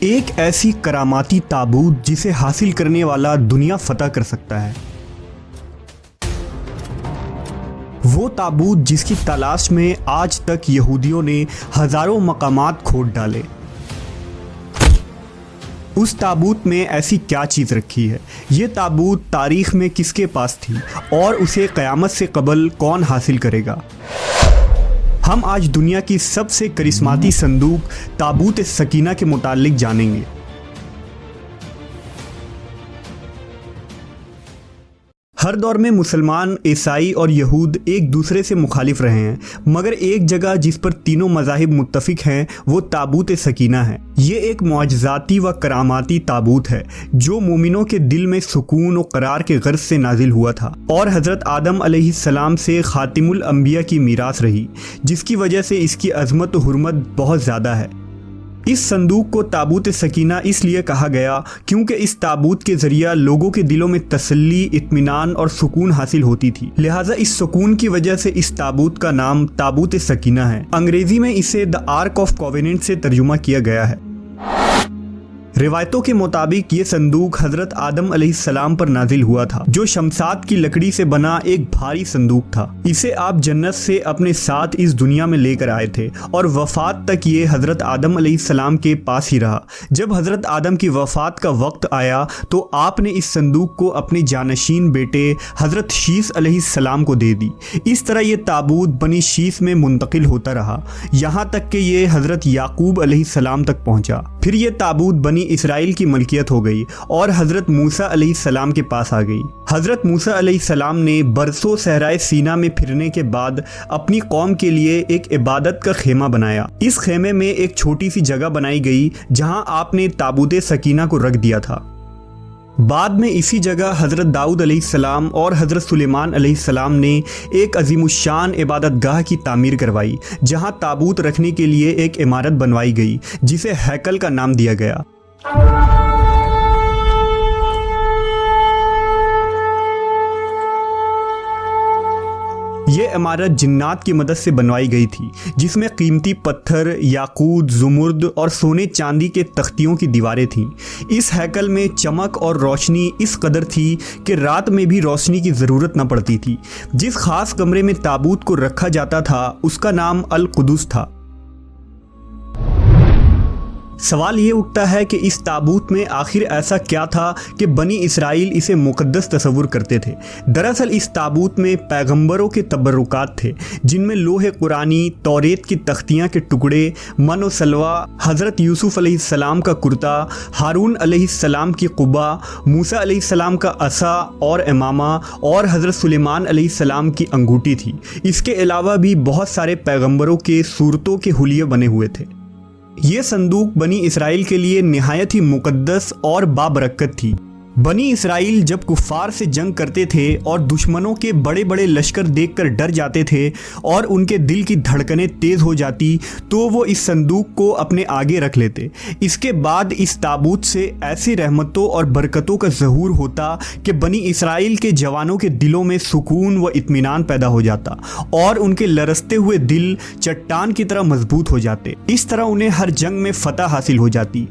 ایک ایسی کراماتی تابوت جسے حاصل کرنے والا دنیا فتح کر سکتا ہے، وہ تابوت جس کی تلاش میں آج تک یہودیوں نے ہزاروں مقامات کھود ڈالے۔ اس تابوت میں ایسی کیا چیز رکھی ہے؟ یہ تابوت تاریخ میں کس کے پاس تھی اور اسے قیامت سے قبل کون حاصل کرے گا؟ ہم آج دنیا کی سب سے کرسماتی صندوق تابوت سکینہ کے متعلق جانیں گے۔ ہر دور میں مسلمان، عیسائی اور یہود ایک دوسرے سے مخالف رہے ہیں، مگر ایک جگہ جس پر تینوں مذاہب متفق ہیں وہ تابوت سکینہ ہے۔ یہ ایک معجزاتی و کراماتی تابوت ہے جو مومنوں کے دل میں سکون و قرار کے غرض سے نازل ہوا تھا اور حضرت آدم علیہ السلام سے خاتم الانبیاء کی میراث رہی، جس کی وجہ سے اس کی عظمت و حرمت بہت زیادہ ہے۔ اس صندوق کو تابوت سکینہ اس لیے کہا گیا کیونکہ اس تابوت کے ذریعہ لوگوں کے دلوں میں تسلی، اطمینان اور سکون حاصل ہوتی تھی، لہٰذا اس سکون کی وجہ سے اس تابوت کا نام تابوت سکینہ ہے۔ انگریزی میں اسے دی آرک آف کووننٹ سے ترجمہ کیا گیا ہے۔ روایتوں کے مطابق یہ صندوق حضرت آدم علیہ السلام پر نازل ہوا تھا، جو شمشاد کی لکڑی سے بنا ایک بھاری صندوق تھا۔ اسے آپ جنت سے اپنے ساتھ اس دنیا میں لے کر آئے تھے اور وفات تک یہ حضرت آدم علیہ السلام کے پاس ہی رہا۔ جب حضرت آدم کی وفات کا وقت آیا تو آپ نے اس صندوق کو اپنے جانشین بیٹے حضرت شیث علیہ السلام کو دے دی۔ اس طرح یہ تابوت بنی شیث میں منتقل ہوتا رہا، یہاں تک کہ یہ حضرت یعقوب علیہ السلام تک پہنچا۔ پھر یہ تابوت بنی اسرائیل کی ملکیت ہو گئی اور حضرت موسیٰ علیہ السلام کے پاس آ گئی۔ حضرت موسیٰ علیہ السلام نے برسوں صحرائے سینا میں پھرنے کے بعد اپنی قوم کے لیے ایک عبادت کا خیمہ بنایا۔ اس خیمے میں ایک چھوٹی سی جگہ بنائی گئی جہاں آپ نے تابوت سکینہ کو رکھ دیا تھا۔ بعد میں اسی جگہ حضرت داؤد علیہ السلام اور حضرت سلیمان علیہ السلام نے ایک عظیم الشان عبادت گاہ کی تعمیر کروائی، جہاں تابوت رکھنے کے لیے ایک عمارت بنوائی گئی جسے ہیکل کا نام دیا گیا۔ یہ عمارت جنات کی مدد سے بنوائی گئی تھی، جس میں قیمتی پتھر، یاقوت، زمرد اور سونے چاندی کے تختیوں کی دیواریں تھیں۔ اس ہیکل میں چمک اور روشنی اس قدر تھی کہ رات میں بھی روشنی کی ضرورت نہ پڑتی تھی۔ جس خاص کمرے میں تابوت کو رکھا جاتا تھا اس کا نام القدس تھا۔ سوال یہ اٹھتا ہے کہ اس تابوت میں آخر ایسا کیا تھا کہ بنی اسرائیل اسے مقدس تصور کرتے تھے؟ دراصل اس تابوت میں پیغمبروں کے تبرکات تھے، جن میں لوح قرآنی، توریت کی تختیاں کے ٹکڑے، من و سلوہ، حضرت یوسف علیہ السلام کا کرتا، ہارون علیہ السلام کی قبا، موسیٰ علیہ السلام کا عصا اور امامہ اور حضرت سلیمان علیہ السلام کی انگوٹھی تھی۔ اس کے علاوہ بھی بہت سارے پیغمبروں کے صورتوں کے حلیے بنے ہوئے تھے۔ یہ صندوق بنی اسرائیل کے لیے نہایت ہی مقدس اور بابرکت تھی۔ بنی اسرائیل جب کفار سے جنگ کرتے تھے اور دشمنوں کے بڑے بڑے لشکر دیکھ کر ڈر جاتے تھے اور ان کے دل کی دھڑکنیں تیز ہو جاتی تو وہ اس صندوق کو اپنے آگے رکھ لیتے۔ اس کے بعد اس تابوت سے ایسی رحمتوں اور برکتوں کا ظہور ہوتا کہ بنی اسرائیل کے جوانوں کے دلوں میں سکون و اطمینان پیدا ہو جاتا اور ان کے لرزتے ہوئے دل چٹان کی طرح مضبوط ہو جاتے۔ اس طرح انہیں ہر جنگ میں فتح حاصل ہو جاتی۔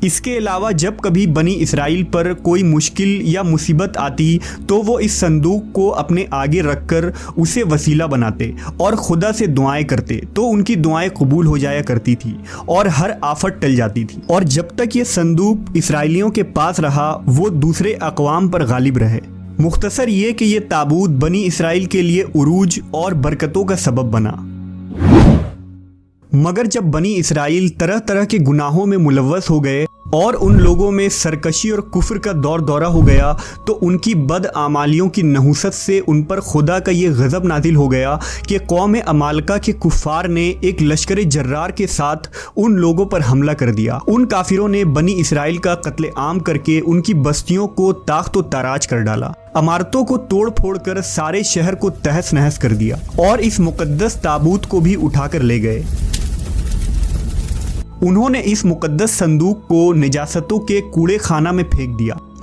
اس کے علاوہ جب کبھی بنی اسرائیل پر کوئی مشکل یا مصیبت آتی تو وہ اس صندوق کو اپنے آگے رکھ کر اسے وسیلہ بناتے اور خدا سے دعائیں کرتے تو ان کی دعائیں قبول ہو جایا کرتی تھی اور ہر آفت ٹل جاتی تھی۔ اور جب تک یہ صندوق اسرائیلیوں کے پاس رہا وہ دوسرے اقوام پر غالب رہے۔ مختصر یہ کہ یہ تابوت بنی اسرائیل کے لیے عروج اور برکتوں کا سبب بنا۔ مگر جب بنی اسرائیل طرح طرح کے گناہوں میں ملوث ہو گئے اور ان لوگوں میں سرکشی اور کفر کا دور دورہ ہو گیا تو ان کی بدعمالیوں کی نحوست سے ان پر خدا کا یہ غضب نازل ہو گیا کہ قوم عمالقہ کے کفار نے ایک لشکر جرار کے ساتھ ان لوگوں پر حملہ کر دیا۔ ان کافروں نے بنی اسرائیل کا قتل عام کر کے ان کی بستیوں کو تاخت و تاراج کر ڈالا، عمارتوں کو توڑ پھوڑ کر سارے شہر کو تہس نہس کر دیا اور اس مقدس تابوت کو بھی اٹھا کر لے گئے۔ انہوں نے اس مقدس صندوق کو نجاستوں کے کوڑے خانہ میں پھینک دیا